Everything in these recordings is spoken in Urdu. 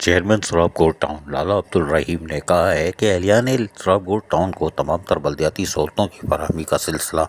چیئرمین سرابگور ٹاؤن لالا عبدالرحیم نے کہا ہے کہ اہلیان سرابگور ٹاؤن کو تمام تر بلدیاتی سہولتوں کی فراہمی کا سلسلہ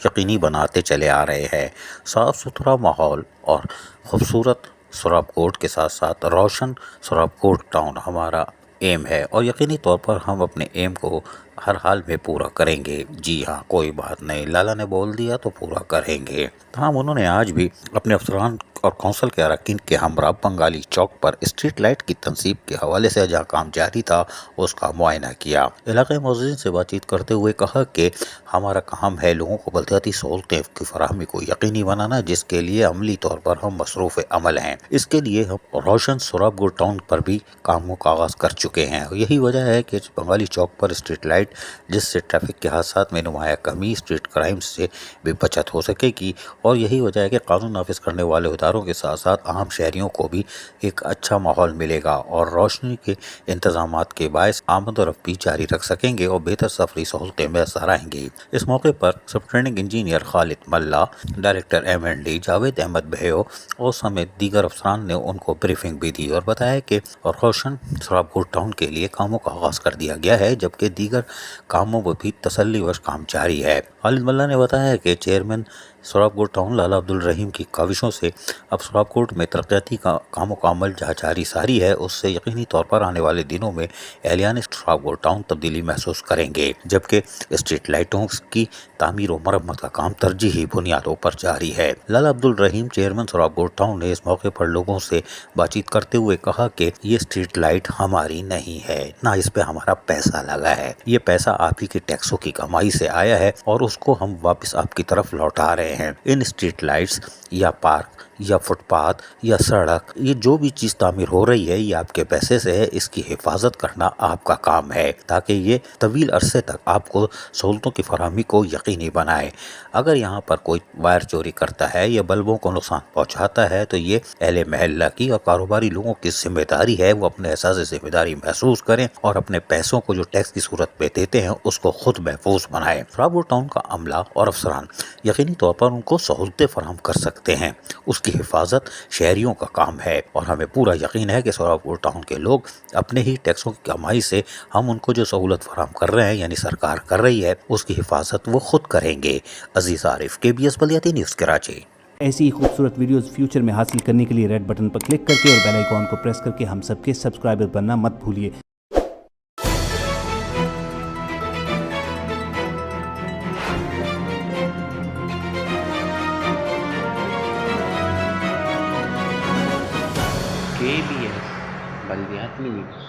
یقینی بناتے چلے آ رہے ہیں۔ صاف ستھرا ماحول اور خوبصورت سرابگور کے ساتھ ساتھ روشن سرابگور ٹاؤن ہمارا ایم ہے اور یقینی طور پر ہم اپنے ایم کو ہر حال میں پورا کریں گے۔ جی ہاں، کوئی بات نہیں، لالا نے بول دیا تو پورا کریں گے۔ تاہم انہوں نے آج بھی اپنے افسران اور کونسل کے اراکین کے ہمراہ بنگالی چوک پر اسٹریٹ لائٹ کی تنصیب کے حوالے سے جہاں کام جاری تھا اس کا معائنہ کیا۔ علاقائی معززین سے بات چیت کرتے ہوئے کہا کہ ہمارا کام ہے لوگوں کو بلدیاتی سہولتیں کی فراہمی کو یقینی بنانا، جس کے لیے عملی طور پر ہم مصروف عمل ہیں۔ اس کے لیے ہم روشن سرابگور ٹاؤن پر بھی کاموں کا آغاز کر چکے ہیں۔ یہی وجہ ہے کہ بنگالی چوک پر اسٹریٹ لائٹ، جس سے ٹریفک کے حادثات میں نمایاں کمی، اسٹریٹ کرائم سے بھی بچت ہو سکے گی، اور یہی وجہ ہے کہ قانون نافذ کرنے والے اداروں کے ساتھ ساتھ عام شہریوں کو بھی ایک اچھا ماحول ملے گا اور روشنی کے انتظامات کے باعث آمد و رفت بھی جاری رکھ سکیں گے اور بہتر سفری سہولتیں میسر آئیں گی۔ اس موقع پر سب ٹریننگ انجینئر خالد ملا، director M&D Javed Ahmad view اور سمیت دیگر افسران نے ان کو بریفنگ بھی دی اور بتایا کہ روشن سرابگور ٹاؤن کے لیے کاموں کا آغاز کر دیا گیا ہے، جبکہ دیگر کاموں میں بھی تسلی بخش کام جاری ہے۔ خالد ملا نے بتایا کہ چیئرمین سرابگور ٹاؤن لالا عبدالرحیم کی کاوشوں سے اب سرابگور میں ترقیاتی کاموں کا عمل جہاں جاری ساری ہے، اس سے یقینی طور پر آنے والے دنوں میں اہلیان سرابگور ٹاؤن تبدیلی محسوس کریں گے، جبکہ اسٹریٹ لائٹوں کی تعمیر و مرمت کا کام ترجیحی بنیادوں پر جاری ہے۔ لالا عبدالرحیم چیئرمین سرابگور ٹاؤن نے اس موقع پر لوگوں سے بات چیت کرتے ہوئے کہا کہ یہ اسٹریٹ لائٹ ہماری نہیں ہے، نہ اس پہ ہمارا پیسہ لگا ہے، یہ پیسہ آپ ہی کے ٹیکسوں کی کمائی سے آیا ہے اور اس کو ہم واپس آپ کی طرف لوٹا رہے ہیں۔ ان اسٹریٹ لائٹس یا پارک یا فٹ پاتھ یا سڑک، یہ جو بھی چیز تعمیر ہو رہی ہے یہ آپ کے پیسے سے ہے، اس کی حفاظت کرنا آپ کا کام ہے تاکہ یہ طویل عرصے تک آپ کو سہولتوں کی فراہمی کو یقینی بنائے۔ اگر یہاں پر کوئی وائر چوری کرتا ہے یا بلبوں کو نقصان پہنچاتا ہے تو یہ اہل محلہ کی اور کاروباری لوگوں کی ذمہ داری ہے، وہ اپنے احساس ذمہ داری محسوس کریں اور اپنے پیسوں کو جو ٹیکس کی صورت میں دیتے ہیں اس کو خود محفوظ بنائیں۔ سرابگور ٹاؤن کا عملہ اور افسران یقینی طور پر ان کو سہولتیں فراہم کر سکتے ہیں، اس کی حفاظت شہریوں کا کام ہے اور ہمیں پورا یقین ہے کہ سرابگور ٹاؤن کے لوگ اپنے ہی ٹیکسوں کی کمائی سے ہم ان کو جو سہولت فراہم کر رہے ہیں، یعنی سرکار کر رہی ہے، اس کی حفاظت وہ خود کریں گے۔ عزیز عارف، KBS بلدیاتی نیوز کراچی۔ ایسی ہی خوبصورت ویڈیوز فیوچر میں حاصل کرنے کے لیے ریڈ بٹن پر کلک کر کے اور بیل آئیکن کو پریس کر کے ہم سب کے سبسکرائبر بننا مت بھولیے۔ KBS بلدیاتی نیوز